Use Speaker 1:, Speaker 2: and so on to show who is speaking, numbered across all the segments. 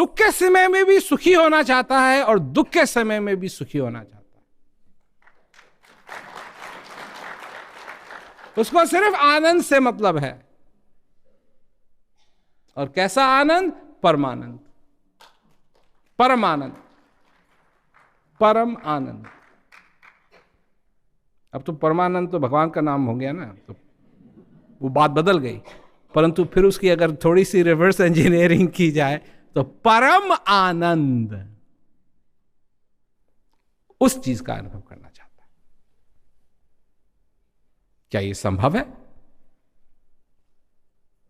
Speaker 1: सुख के समय में भी सुखी होना चाहता है और दुख के समय में भी सुखी होना चाहता है। उसको सिर्फ आनंद से मतलब है। और कैसा आनंद? परमानंद, परम आनंद, परम आनंद। अब तो परमानंद तो भगवान का नाम हो गया ना, तो वो बात बदल गई। परंतु फिर उसकी अगर थोड़ी सी रिवर्स इंजीनियरिंग की जाए तो परम आनंद, उस चीज का अनुभव करना चाहता है। क्या ये संभव है?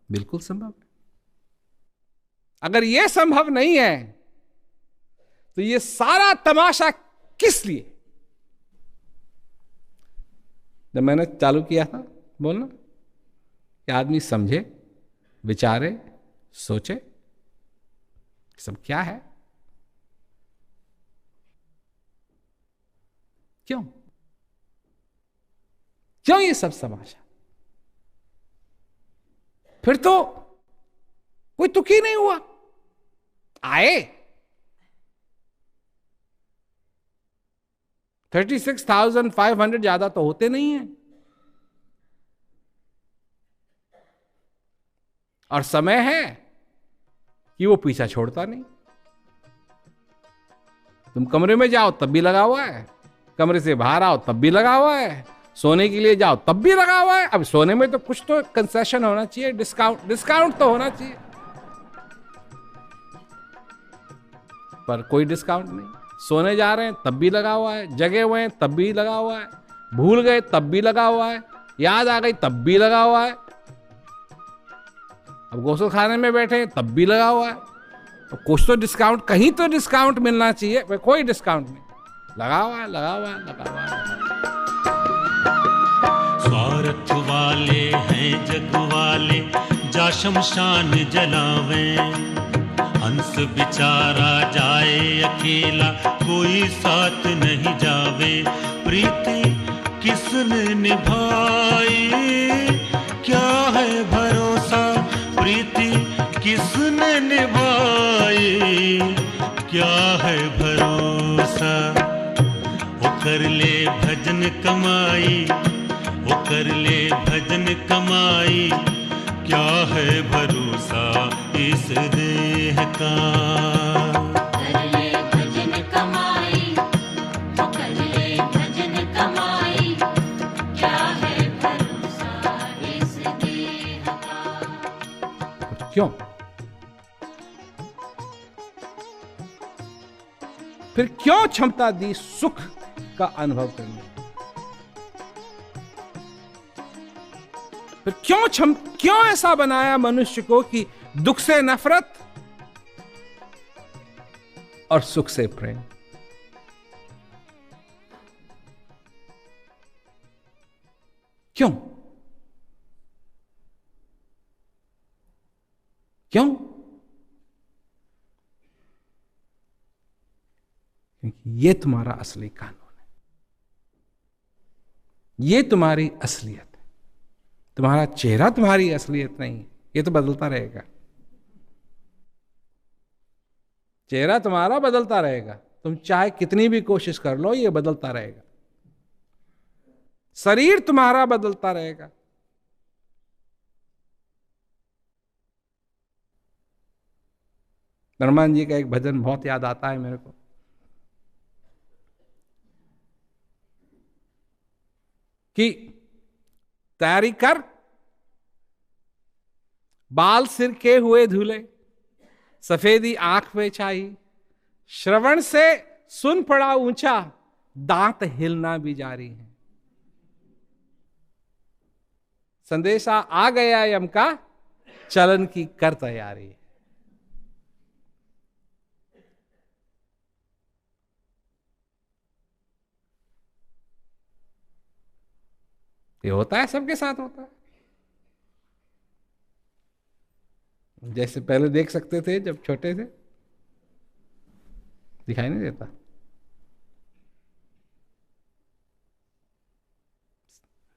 Speaker 1: बिल्कुल संभव है। अगर यह संभव नहीं है तो ये सारा तमाशा किस लिए? जब मैंने चालू किया था बोलना कि आदमी समझे, विचारे, सोचे सब क्या है, क्यों क्यों ये सब तमाशा? फिर तो कोई तुक ही नहीं हुआ। आए 36,500 ज्यादा तो होते नहीं है। और समय है कि वो पीछा छोड़ता नहीं। तुम कमरे में जाओ तब भी लगा हुआ है, कमरे से बाहर आओ तब भी लगा हुआ है, सोने के लिए जाओ तब भी लगा हुआ है। अब सोने में तो कुछ तो कंसेशन होना चाहिए, डिस्काउंट तो होना चाहिए, पर कोई डिस्काउंट नहीं। सोने जा रहे हैं तब भी लगा हुआ है, जगे हुए हैं तब भी लगा हुआ है, भूल गए तब भी लगा हुआ है, याद आ गई तब भी लगा हुआ है, अब गोसल खाने में बैठे हैं तब भी लगा हुआ है। तो कुछ तो डिस्काउंट, कहीं तो डिस्काउंट मिलना चाहिए, कोई डिस्काउंट नहीं। लगा हुआ है, लगा हुआ है, लगा हुआ है।
Speaker 2: स्वार्थ वाले हैं जग वाले, जा शमशान जलावे, हंस बिचारा जाए अकेला, कोई साथ नहीं जावे। प्रीति किसने निभाई, क्या है भरोसा, प्रीति किसने निभाई, क्या है भरोसा। वो कर ले भजन कमाई, वो कर ले भजन कमाई, क्या है भरोसा इस देह का।
Speaker 3: कर ले भजन कमाई, वो कर ले भजन कमाई, क्या है भरोसा इस देह का।
Speaker 1: क्यों? फिर क्यों क्षमता दी सुख का अनुभव करने? फिर क्यों ऐसा बनाया मनुष्य को कि दुख से नफरत और सुख से प्रेम? क्यों? क्यों? क्योंकि ये तुम्हारा असली कानून है, ये तुम्हारी असलियत है। तुम्हारा चेहरा तुम्हारी असलियत नहीं है, ये तो बदलता रहेगा। चेहरा तुम्हारा बदलता रहेगा, तुम चाहे कितनी भी कोशिश कर लो, ये बदलता रहेगा। शरीर तुम्हारा बदलता रहेगा। हनुमान जी का एक भजन बहुत याद आता है मेरे को कि तैयारी कर, बाल सिर के हुए धुले, सफेदी आंख पे छाई, श्रवण से सुन पड़ा ऊंचा, दांत हिलना भी जारी है। संदेशा आ गया यम का, चलन की कर तैयारी है। ये होता है, सबके साथ होता है। जैसे पहले देख सकते थे जब छोटे थे, दिखाई नहीं देता।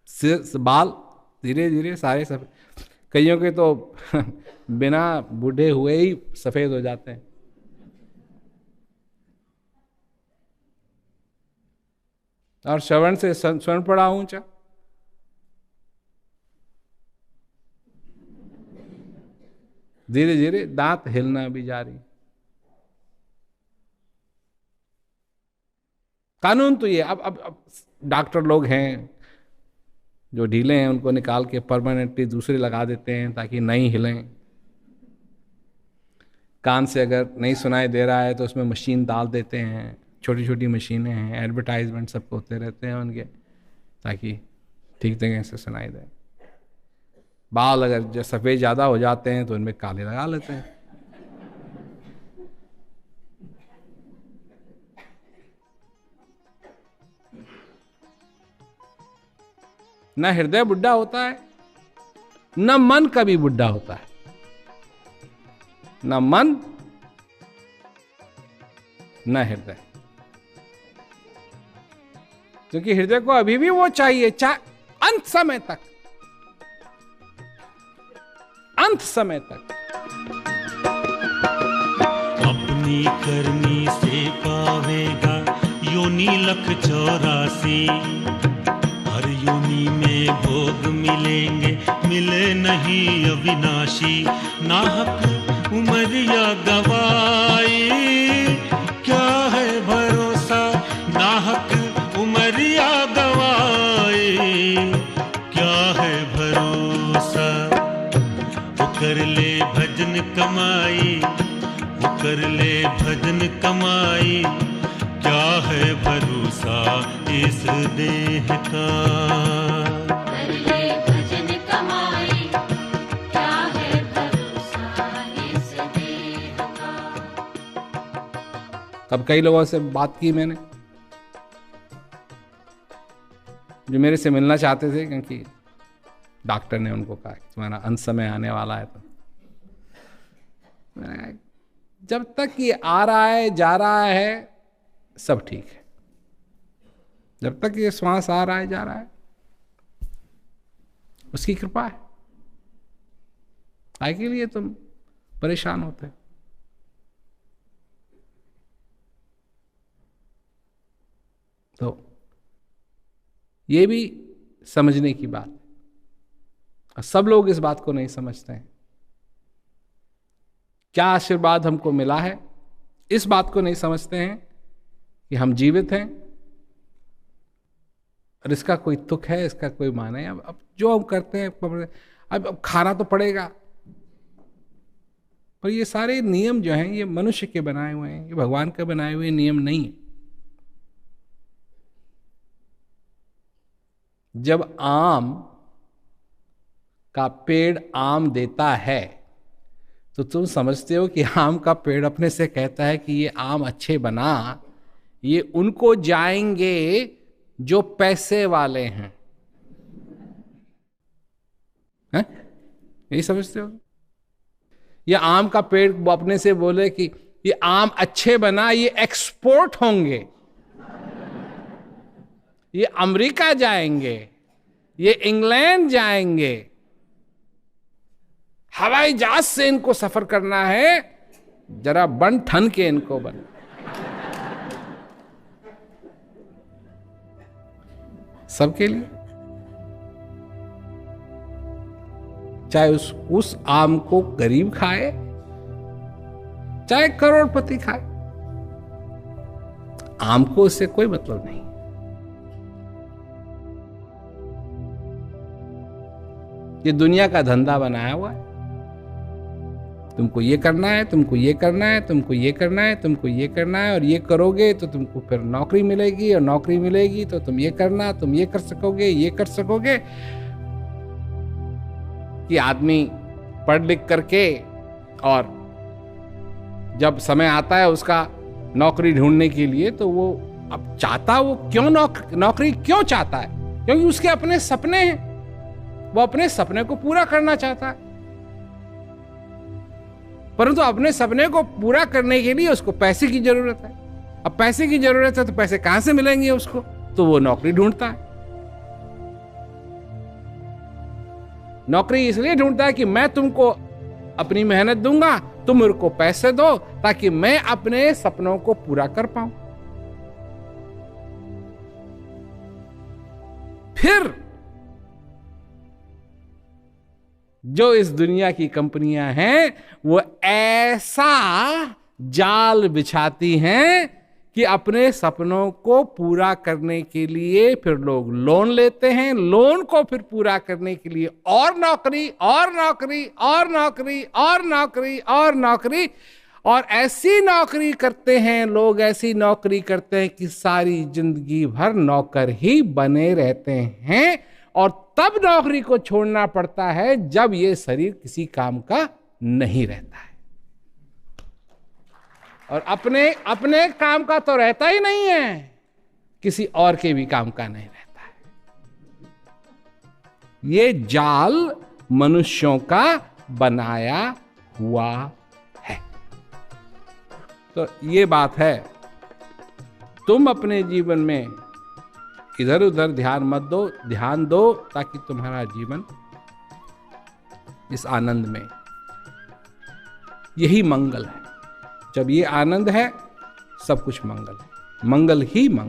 Speaker 1: सिर बाल धीरे धीरे सारे सफेद, कईयों के तो बिना बूढ़े हुए ही सफेद हो जाते हैं। और श्रवण से स्वर्ण पड़ा ऊंचा। धीरे धीरे दांत हिलना भी जारी। कानून तो ये अब डॉक्टर लोग हैं जो ढीले हैं, उनको निकाल के परमानेंटली दूसरे लगा देते हैं ताकि नहीं हिलें। कान से अगर नहीं सुनाई दे रहा है तो उसमें मशीन डाल देते हैं, छोटी छोटी मशीनें हैं, एडवर्टाइजमेंट सबको होते रहते हैं उनके, ताकि ठीक तरह से सुनाई दे। बाल अगर जो सफ़ेद ज़्यादा हो जाते हैं तो उनमें काले लगा लेते हैं। न हृदय बुढ़ा होता है, न मन कभी बुढ़ा होता है, न मन न हृदय, क्योंकि हृदय को अभी भी वो चाहिए, चाहे अंत समय तक, अंत समय तक।
Speaker 2: अपनी करनी से पावेगा योनि लख 84, हर योनि में भोग मिलेंगे, मिले नहीं अविनाशी। नाहक उमरिया गवाई, क्या है भरोसा, नाहक उमरिया गवाई, क्या है भरोसा। वो कर ले भजन कमाई, वो कर ले भजन कमाई, क्या है भरोसा इस देह का।
Speaker 3: कर ले भजन कमाई, क्या है भरोसा इस देह का।
Speaker 1: अब कई लोगों से बात की मैंने जो मेरे से मिलना चाहते थे, क्योंकि डॉक्टर ने उनको कहा कि तुम्हारा अंत समय आने वाला है। तो जब तक ये आ रहा है जा रहा है सब ठीक है, जब तक ये श्वास आ रहा है जा रहा है उसकी कृपा है। आगे के लिए तुम परेशान होते हो। तो ये भी समझने की बात है, और सब लोग इस बात को नहीं समझते हैं। क्या आशीर्वाद हमको मिला है, इस बात को नहीं समझते हैं कि हम जीवित हैं और इसका कोई तुक है, इसका कोई माने है। अब जो हम करते हैं, अब खाना तो पड़ेगा, पर ये सारे नियम जो हैं ये मनुष्य के बनाए हुए हैं, ये भगवान के बनाए हुए नियम नहीं। जब आम का पेड़ आम देता है तो तुम समझते हो कि आम का पेड़ अपने से कहता है कि ये आम अच्छे बना, ये उनको जाएंगे जो पैसे वाले हैं, हैं? यही समझते हो? ये आम का पेड़ अपने से बोले कि ये आम अच्छे बना, ये एक्सपोर्ट होंगे, ये अमेरिका जाएंगे, ये इंग्लैंड जाएंगे, हवाई जहाज से इनको सफर करना है, जरा बन ठन के इनको बन। सबके लिए, चाहे उस आम को गरीब खाए चाहे करोड़पति खाए, आम को उससे कोई मतलब नहीं। ये दुनिया का धंधा बनाया हुआ है, तुमको ये करना है, तुमको ये करना है, तुमको ये करना है, तुमको ये करना है, और ये करोगे तो तुमको फिर नौकरी मिलेगी, और नौकरी मिलेगी तो तुम ये करना, तुम ये कर सकोगे, ये कर सकोगे। कि आदमी पढ़ लिख करके और जब समय आता है उसका नौकरी ढूंढने के लिए, तो वो अब चाहता, वो क्यों नौकरी क्यों चाहता है? क्योंकि उसके अपने सपने हैं, वो अपने सपने को पूरा करना चाहता है। परंतु अपने सपने को पूरा करने के लिए उसको पैसे की जरूरत है। अब पैसे की जरूरत है तो पैसे कहां से मिलेंगे उसको? तो वो नौकरी ढूंढता है। नौकरी इसलिए ढूंढता है कि मैं तुमको अपनी मेहनत दूंगा, तुम मेरे को पैसे दो, ताकि मैं अपने सपनों को पूरा कर पाऊं। फिर जो इस दुनिया की कंपनियां हैं वो ऐसा जाल बिछाती हैं कि अपने सपनों को पूरा करने के लिए फिर लोग लोन लेते हैं, लोन को फिर पूरा करने के लिए और नौकरी और नौकरी और नौकरी और नौकरी और नौकरी, और ऐसी नौकरी करते हैं लोग, ऐसी नौकरी करते हैं कि सारी जिंदगी भर नौकर ही बने रहते हैं, और तब नौकरी को छोड़ना पड़ता है जब ये शरीर किसी काम का नहीं रहता है। और अपने काम का तो रहता ही नहीं है, किसी और के भी काम का नहीं रहता है। ये जाल मनुष्यों का बनाया हुआ है। तो ये बात है, तुम अपने जीवन में इधर उधर ध्यान मत दो, ध्यान दो ताकि तुम्हारा जीवन इस आनंद में, यही मंगल है। जब ये आनंद है सब कुछ मंगल है, मंगल ही मंगल।